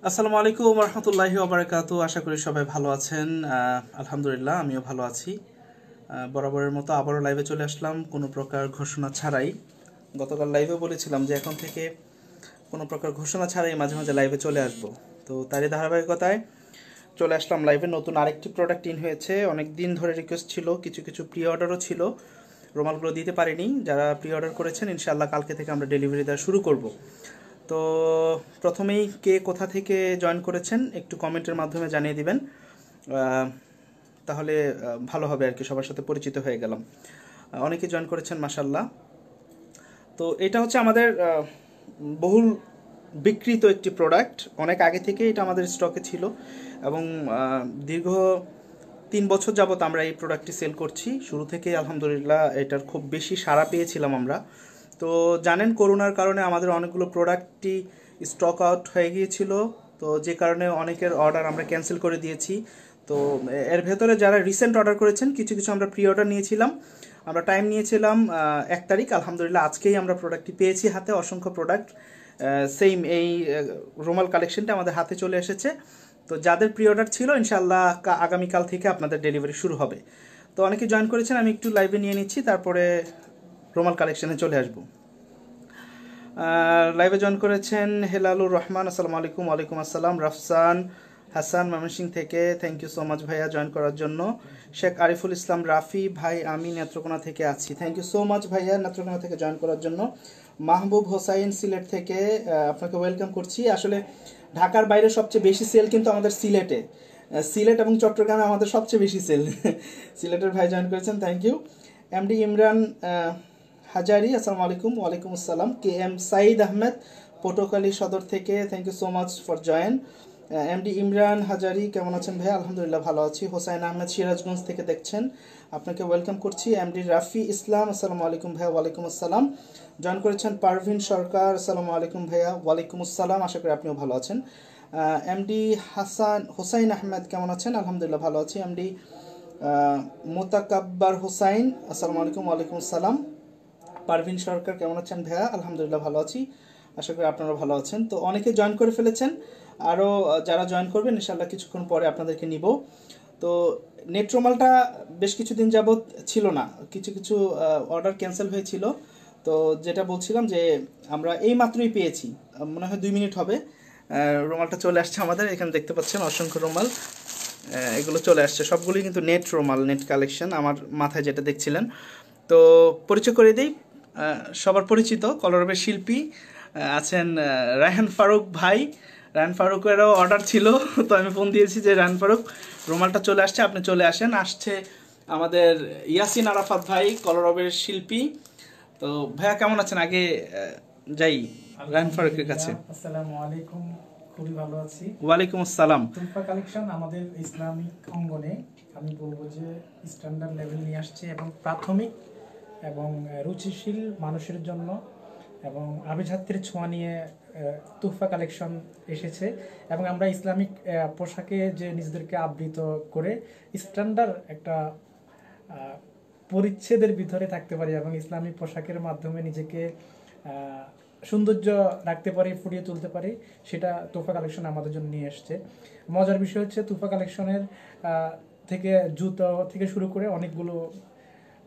আসসালামু আলাইকুম রহমতুল্লাহি ওবারাকাতু। আশা করি সবাই ভালো আছেন। আলহামদুলিল্লাহ আমিও ভালো আছি। বরাবরের মতো আবারও লাইভে চলে আসলাম কোনো প্রকার ঘোষণা ছাড়াই। গতকাল লাইভে বলেছিলাম যে এখন থেকে কোনো প্রকার ঘোষণা ছাড়াই মাঝে মাঝে লাইভে চলে আসব। তো তারই ধারাবাহিকতায় চলে আসলাম লাইভে। নতুন আরেকটি প্রোডাক্ট ইন হয়েছে, অনেক দিন ধরে রিকোয়েস্ট ছিল, কিছু কিছু প্রি অর্ডারও ছিল, রুমালগুলো দিতে পারিনি। যারা প্রি অর্ডার করেছেন ইনশাআল্লাহ কালকে থেকে আমরা ডেলিভারি দেওয়া শুরু করব। তো প্রথমেই কে কোথা থেকে জয়েন করেছেন একটু কমেন্টের মাধ্যমে জানিয়ে দিবেন, তাহলে ভালো হবে আর কি, সবার সাথে পরিচিত হয়ে গেলাম। অনেকে জয়েন করেছেন মাশাল্লাহ। তো এটা হচ্ছে আমাদের বহুল বিক্রিত একটি প্রোডাক্ট, অনেক আগে থেকে এটা আমাদের স্টকে ছিল এবং দীর্ঘ 3 বছর যাবত আমরা এই প্রোডাক্টটি সেল করছি। শুরু থেকেই আলহামদুলিল্লাহ এটার খুব বেশি সাড়া পেয়েছিলাম আমরা। তো জানেন করোনার কারণে আমাদের অনেকগুলো প্রোডাক্টই স্টক আউট হয়ে গিয়েছিল, তো যে কারণে অনেকের অর্ডার আমরা ক্যান্সেল করে দিয়েছি। তো এর ভেতরে যারা রিসেন্ট অর্ডার করেছেন কিছু কিছু আমরা প্রি অর্ডার নিয়েছিলাম, আমরা টাইম নিয়েছিলাম 1 তারিখ। আলহামদুলিল্লাহ আজকেই আমরা প্রোডাক্টটি পেয়েছি হাতে। অসংখ্য প্রোডাক্ট সেম এই রুমাল কালেকশনটা আমাদের হাতে চলে এসেছে। তো যাদের প্রি অর্ডার ছিল ইনশাআল্লাহ আগামীকাল থেকে আপনাদের ডেলিভারি শুরু হবে। তো অনেকে জয়েন করেছেন, আমি একটু লাইভে নিয়ে নিচ্ছি, তারপরে রুমাল কালেকশনে চলে আসবো। লাইভে জয়েন করেছেন হেলালুর রহমান, আসসালামু আলাইকুম। ওয়ালাইকুম আসসালাম। রাফসান হাসান ময়মনসিংহ থেকে, থ্যাংক ইউ সো মাচ ভাইয়া জয়েন করার জন্য। শেখ আরিফুল ইসলাম রাফি ভাই, আমি নেত্রকোনা থেকে আছি, থ্যাংক ইউ সো মাচ ভাইয়া নেত্রকোনা থেকে জয়েন করার জন্য। মাহবুব হোসাইন সিলেট থেকে, আপনাকে ওয়েলকাম করছি। আসলে ঢাকার বাইরে সবচেয়ে বেশি সেল কিন্তু আমাদের সিলেটে, সিলেট এবং চট্টগ্রামে আমাদের সবচেয়ে বেশি সেল। সিলেটের ভাই জয়েন করেছেন, thank you. MD Imran Hazari, আসসালামু আলাইকুম। ওয়ালাইকুম আসসালাম। কে এম সাইদ আহমেদ পটুয়াখালী সদর থেকে, thank you so much for join. MD Imran Hazari, কেমন আছেন ভাই? আলহামদুলিল্লাহ ভালো আছি। হোসাইন আহমেদ সিরাজগঞ্জ থেকে দেখছেন, আপনাকে ওয়েলকাম করছি। এমডি রাফি ইসলাম, আসসালামু আলাইকুম ভাইয়া। ওয়ালাইকুম আসসালাম। জয়েন করেছেন পারভিন সরকার, আসসালামু আলাইকুম ভাইয়া। ওয়ালাইকুম আসসালাম, আশা করি আপনিও ভালো আছেন। এমডি হোসাইন আহমেদ, কেমন আছেন? আলহামদুলিল্লাহ ভালো আছি। এমডি মোতাকাব্বার হোসাইন, আসসালামু আলাইকুম। ওয়ালাইকুম আসসালাম। পারভিন সরকার, কেমন আছেন ভাইয়া? আলহামদুলিল্লাহ ভালো আছি, আশা করি আপনারা ভালো আছেন। তো অনেকে জয়েন করে ফেলেছেন, আরও যারা জয়েন করবেন ইনশাআল্লাহ কিছুক্ষণ পরে আপনাদেরকে নিব। তো নেট রুমালটা বেশ কিছুদিন যাবৎ ছিল না, কিছু কিছু অর্ডার ক্যান্সেল হয়েছিল। তো যেটা বলছিলাম যে আমরা এই মাত্রই পেয়েছি, মনে হয় 2 মিনিট হবে রুমালটা চলে আসছে আমাদের। এখানে দেখতে পাচ্ছেন অসংখ্য রুমাল, এগুলো চলে আসছে, সবগুলোই কিন্তু নেট রুমাল, নেট কালেকশন আমার মাথায় যেটা দেখছিলেন। তো পরিচয় করে দিই, সবার পরিচিত কলরবের শিল্পী আছেন রায়হান ফারুক ভাই। রায়হান ফারুকেরও অর্ডার ছিল, তো আমি ফোন দিয়েছি যে রায়হান ফারুক রুমালটা চলে আসছে, আপনি চলে আসেন। আসছে আমাদের ইয়াসিন আরাফাত ভাই, কলরবের শিল্পী। তো ভাইয়া কেমন আছেন? আগে যাই রায়হান ফারুকের কাছে। আসসালামু আলাইকুম, খুবই ভালো আছি। ওয়ালাইকুম আসসালাম। তুলফা কালেকশন আমাদের ইসলামিক অঙ্গনে আমি বলবো যে স্ট্যান্ডার্ড লেভেল নিয়ে আসছে এবং প্রাথমিক এবং রুচিশীল মানুষের জন্য এবং আভিজাত্যের ছোঁয়া নিয়ে তুফা কালেকশন এসেছে। এবং আমরা ইসলামিক পোশাকে যে নিজেদেরকে আবৃত করে স্ট্যান্ডার্ড একটা পরিচ্ছেদের ভিতরে থাকতে পারি এবং ইসলামিক পোশাকের মাধ্যমে নিজেকে সৌন্দর্য রাখতে পারি, ফুটিয়ে তুলতে পারি, সেটা তুফা কালেকশন আমাদের জন্য নিয়ে এসছে। মজার বিষয় হচ্ছে তুফা কালেকশনের থেকে জুতো থেকে শুরু করে অনেকগুলো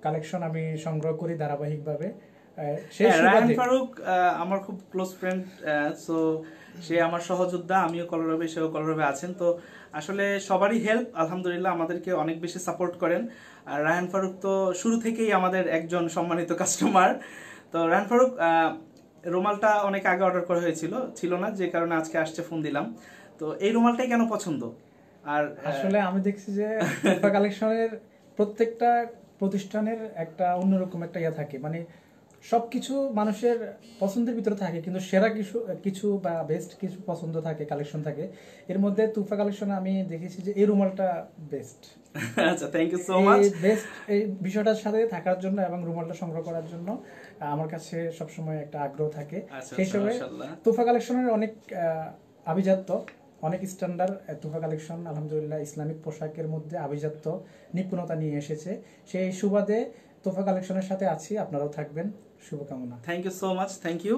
কালেকশন আমি সংগ্রহ করি ধারাবাহিকভাবে। রায়হান ফারুক আমার খুব ক্লোজ ফ্রেন্ড, সো সে আমার সহযোদ্ধা, আমিও কলরবে, সেও কলরবে আছেন। তো আসলে সবারই হেল্প আলহামদুলিল্লাহ, আমাদেরকে অনেক বেশি সাপোর্ট করেন। আর রায়হান ফারুক তো শুরু থেকেই আমাদের একজন সম্মানিত কাস্টমার। তো রায়হান ফারুক রুমালটা অনেক আগে অর্ডার করা হয়েছিল, ছিল না, যে কারণে আজকে আসছে, ফোন দিলাম। তো এই রুমালটাই কেন পছন্দ? আর আসলে আমি দেখছি যে তুফা কালেকশনের প্রত্যেকটা প্রতিষ্ঠানের একটা অন্যরকম একটা ইয়ে থাকে, মানে সবকিছু মানুষের পছন্দের ভিতরে থাকে, কিন্তু সেরা কিছু কিছু বা বেস্ট কিছু পছন্দ থাকে, কালেকশন থাকে। এর মধ্যে তুফা কালেকশনে আমি দেখেছি যে এই রুমালটা বেস্ট। আচ্ছা, thank you so much. Best এই বিষয়টার সাথে থাকার জন্য এবং রুমালটা সংগ্রহ করার জন্য আমার কাছে সবসময় একটা আগ্রহ থাকে। সেই সময় তুফা কালেকশনের অনেক আভিজাত্য, অনেক স্ট্যান্ডার্ড তুফা কালেকশন আলহামদুলিল্লাহ ইসলামিক পোশাকের মধ্যে আভিজাত্য নিপুণতা নিয়ে এসেছে। সেই সুবাদে তুফা কালেকশনের সাথে আছি, আপনারাও থাকবেন, শুভকামনা। Thank you so much, thank you.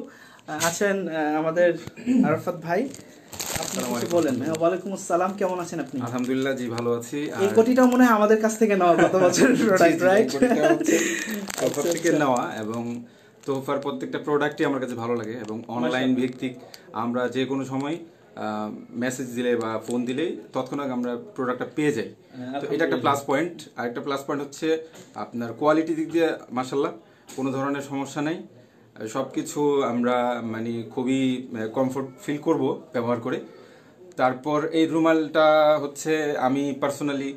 আছেন আমাদের আরাফাত ভাই, আসসালামু কিছু আলাইকুম। বলেন। ওয়ালাইকুম আসসালাম, কেমন আছেন আপনি? আলহামদুলিল্লাহ, জি ভালো আছি। এই কোটিটাও মনে হয় আমাদের কাছ থেকে নেওয়া, গত বছরের প্রোডাক্ট, রাইট? তোফার থেকে নেওয়া, এবং তোফার প্রত্যেকটা প্রোডাক্টই আমার কাছে ভালো লাগে এবং অনলাইন ভিত্তিক। আমরা যে কোনো সময় মেসেজ দিলে বা ফোন দিলেই তৎক্ষণাৎ আমরা প্রোডাক্টটা পেয়ে যাই। তো এটা একটা প্লাস পয়েন্ট। আর একটা প্লাস পয়েন্ট হচ্ছে আপনার কোয়ালিটি দিক দিয়ে মাশাআল্লাহ কোনো ধরনের সমস্যা নেই। সব কিছু আমরা মানে খুবই কমফোর্ট ফিল করব ব্যবহার করে। তারপর এই রুমালটা হচ্ছে আমি পার্সোনালি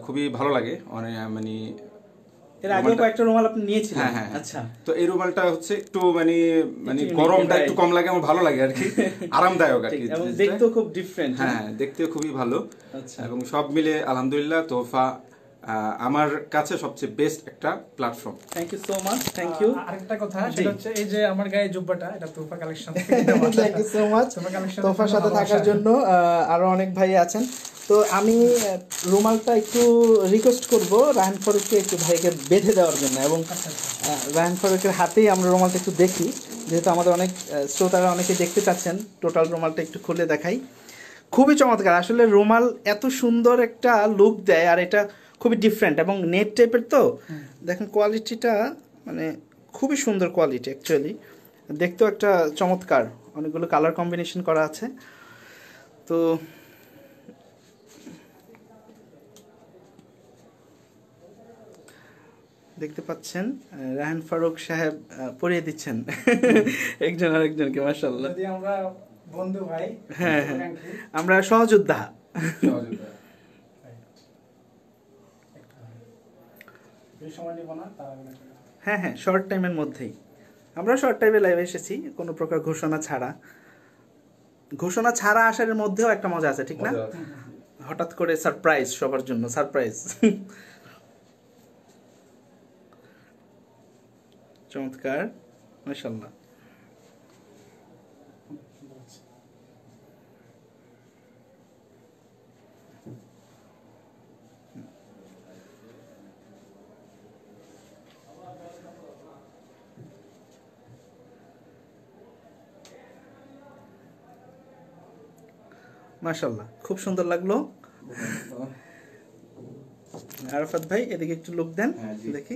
খুবই ভালো লাগে, অনেক মানে এর আগেও কয়েকটা রুমাল আপনি নিয়েছিলেন। হ্যাঁ হ্যাঁ, আচ্ছা। তো এই রুমালটা হচ্ছে একটু মানে গরমটা একটু কম লাগে, আমার ভালো লাগে আর কি, আরামদায়ক আর কি, এবং দেখতেও খুব ডিফারেন্ট। হ্যাঁ দেখতেও খুবই ভালো। আচ্ছা। এবং সব মিলে আলহামদুলিল্লাহ তোফা আমার কাছে সবচেয়ে বেস্ট একটা platform. Thank you so much, thank you. আরেকটা কথা সেটা হচ্ছে এই যে আমার গায়ে জুব্বাটা, এটা Tofa collection thank you so much তোফার সাথে থাকার জন্য। আরো অনেক ভাই আছেন, তো আমি রুমালটা একটু রিকোয়েস্ট করব রায়হান ফারুককে একটু ভাইকে বেঁধে দেওয়ার জন্য, এবং রায়হান ফারুকের হাতেই আমরা রুমালটা একটু দেখি, যেহেতু আমাদের অনেক শ্রোতারা অনেকে দেখতে চাচ্ছেন। টোটাল রুমালটা একটু খুলে দেখাই। খুবই চমৎকার আসলে, রুমাল এত সুন্দর একটা লুক দেয়, আর এটা খুবই ডিফারেন্ট এবং নেট টাইপের। তো দেখেন কোয়ালিটিটা, মানে খুবই সুন্দর কোয়ালিটি অ্যাকচুয়ালি, দেখতেও একটা চমৎকার, অনেকগুলো কালার কম্বিনেশন করা আছে। তো দেখতে পাচ্ছেন রায়হান ফারুক সাহেব পরিয়ে দিচ্ছেন একজন আরেকজনকে, মাশাআল্লাহ। যদি আমরা বন্ধু ভাই, হ্যাঁ হ্যাঁ, আমরা সহযোদ্ধা। হ্যাঁ হ্যাঁ, শর্ট টাইমের মধ্যেই আমরা শর্ট টাইমে লাইভে এসেছি, কোনো প্রকার ঘোষণা ছাড়া। ঘোষণা ছাড়া আসার মধ্যেও একটা মজা আছে, ঠিক না? হঠাৎ করে সারপ্রাইজ, সবার জন্য সারপ্রাইজ। চমৎকার, মাশাআল্লাহ। মাশাআল্লাহ, খুব সুন্দর লাগলো। আরাফাত ভাই এদিকে একটু লুক দেন, দেখি।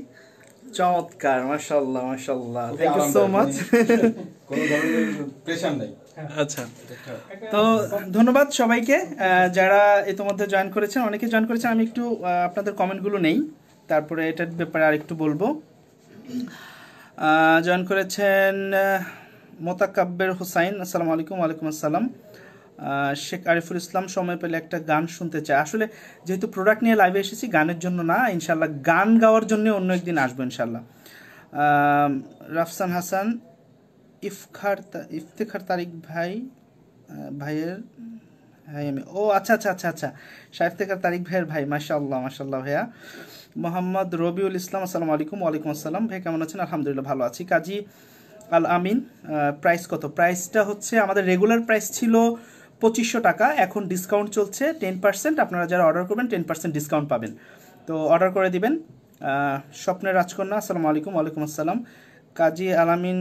চমৎকার, মাশাআল্লাহ মাশাআল্লাহ, থ্যাংক ইউ সো মাচ। কোনো ধরনের প্রেশার নাই। আচ্ছা, তো ধন্যবাদ সবাইকে যারা ইতিমধ্যে জয়েন করেছেন। অনেকে জয়েন করেছেন, আমি একটু আপনাদের কমেন্টগুলো নেই, তারপরে এটার ব্যাপারে আর একটু বলবো। জয়েন করেছেন মোতাকাব্বের হুসাইন, আসসালামু আলাইকুম। ওয়ালাইকুম আসসালাম। শেখ আরিফুল ইসলাম, সময় পেলে একটা গান শুনতে চাই। আসলে যেহেতু প্রোডাক্ট নিয়ে লাইভে এসেছি, গানের জন্য না, ইনশাল্লাহ গান গাওয়ার জন্য অন্য একদিন আসবো ইনশাল্লাহ। রাফসান হাসান, ইফতেখার তারিক ভাই, ভাইয়ের ভাই আমি, ও আচ্ছা আচ্ছা আচ্ছা আচ্ছা, ইফতেখার তারিক ভাইয়ের ভাই, মাশাআল্লাহ মাশাআল্লাহ ভাইয়া। মোহাম্মদ রবিউল ইসলাম, আসসালামু আলাইকুম। ওয়ালাইকুম আসসালাম ভাই, কেমন আছেন? আলহামদুলিল্লাহ ভালো আছি। কাজী আল আমিন, প্রাইস কত? প্রাইসটা হচ্ছে আমাদের রেগুলার প্রাইস ছিল 2500 টাকা, এখন ডিসকাউন্ট চলছে 10%। আপনারা যারা অর্ডার করবেন 10% ডিসকাউন্ট পাবেন, তো অর্ডার করে দিবেন। স্বপ্নের রাজকন্যা, আসসালামু আলাইকুম। ওয়ালাইকুম আসসালাম। কাজী আলামিন,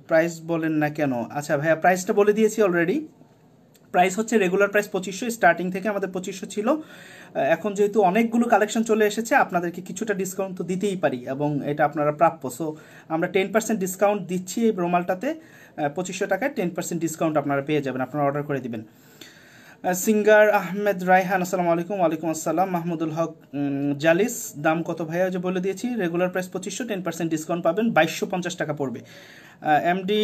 প্রাইস বলেন না কেন? আচ্ছা ভাইয়া, প্রাইসটা বলে দিয়েছি অলরেডি। প্রাইস হচ্ছে রেগুলার প্রাইস 2500, স্টার্টিং থেকে আমাদের 2500 ছিল। এখন যেহেতু অনেকগুলো কালেকশন চলে এসেছে, আপনাদেরকে কিছুটা ডিসকাউন্ট তো দিতেই পারি, এবং এটা আপনারা প্রাপ্য। সো আমরা 10% ডিসকাউন্ট দিচ্ছি এই রুমালটাতে। 2500 টাকায় 10% ডিসকাউন্ট আপনারা পেয়ে যাবেন, আপনারা অর্ডার করে দিবেন। সিঙ্গার আহমেদ রায়হান, আসসালামু আলাইকুম। ওয়ালাইকুম আসসালাম। মাহমুদুল হক জালিস, দাম কত ভাইয়া? যে বলে দিয়েছি, রেগুলার প্রাইস 2500, 10% ডিসকাউন্ট পাবেন, 2250 টাকা পড়বে। এমডি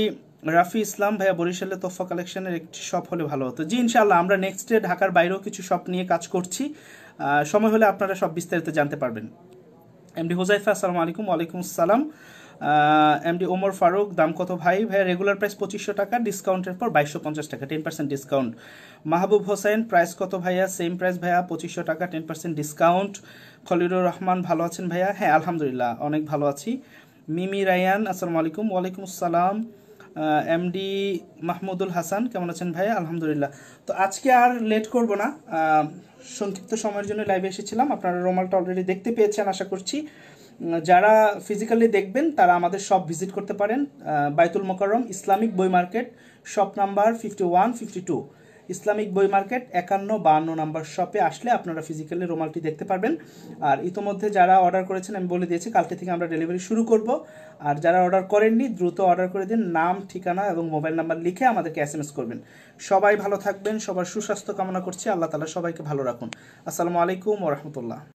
রাফি ইসলাম, ভাইয়া বরিশালে তোফা কালেকশনের একটি শপ হলে ভালো হতো। জি ইনশাআল্লাহ, আমরা নেক্সট ডে ঢাকার বাইরেও কিছু শপ নিয়ে কাজ করছি, সময় হলে আপনারা সব বিস্তারিত জানতে পারবেন। এমডি হুজাইফা, আসসালামু আলাইকুম। ওয়ালাইকুম আসসালাম। এমডি ওমর ফারুক, দাম কত ভাই? ভাইয়া রেগুলার প্রাইস 2500 টাকা, ডিসকাউন্টের পর 2250 টাকা, 10% ডিসকাউন্ট। মাহবুব হোসেন, প্রাইস কত ভাইয়া? সেম প্রাইস ভাইয়া, 2500 টাকা, 10% ডিসকাউন্ট। খলিলুর রহমান, ভালো আছেন ভাইয়া? হ্যাঁ আলহামদুলিল্লাহ, অনেক ভালো আছি। মিমি রায়ান, আসসালামু আলাইকুম। ওয়ালাইকুম আসসালাম। এমডি মাহমুদুল হাসান, কেমন আছেন ভাইয়া? আলহামদুলিল্লাহ। তো আজকে আর লেট করব না, সংক্ষিপ্ত সময়ের জন্য লাইভে এসেছিলাম। আপনারা রুমালটা অলরেডি দেখতে পেয়েছেন আশা করছি। যারা ফিজিক্যালি দেখবেন তারা আমাদের শপ ভিজিট করতে পারেন, বাইতুল মোকাররম ইসলামিক বই মার্কেট, শপ নাম্বার 51-52। ইসলামিক বই মার্কেট 51-52 নাম্বার শপে আসলে আপনারা ফিজিক্যালি রুমালটি দেখতে পারবেন। আর ইতোমধ্যে যারা অর্ডার করেছেন আমি বলে দিয়েছি কালকে থেকে আমরা ডেলিভারি শুরু করব। আর যারা অর্ডার করেননি দ্রুত অর্ডার করে দিন, নাম, ঠিকানা এবং মোবাইল নাম্বার লিখে আমাদেরকে SMS করবেন। সবাই ভালো থাকবেন, সবার সুস্বাস্থ্য কামনা করছি। আল্লাহ তাআলা সবাইকে ভালো রাখুন। আসসালামু আলাইকুম ওয়া রাহমাতুল্লাহ।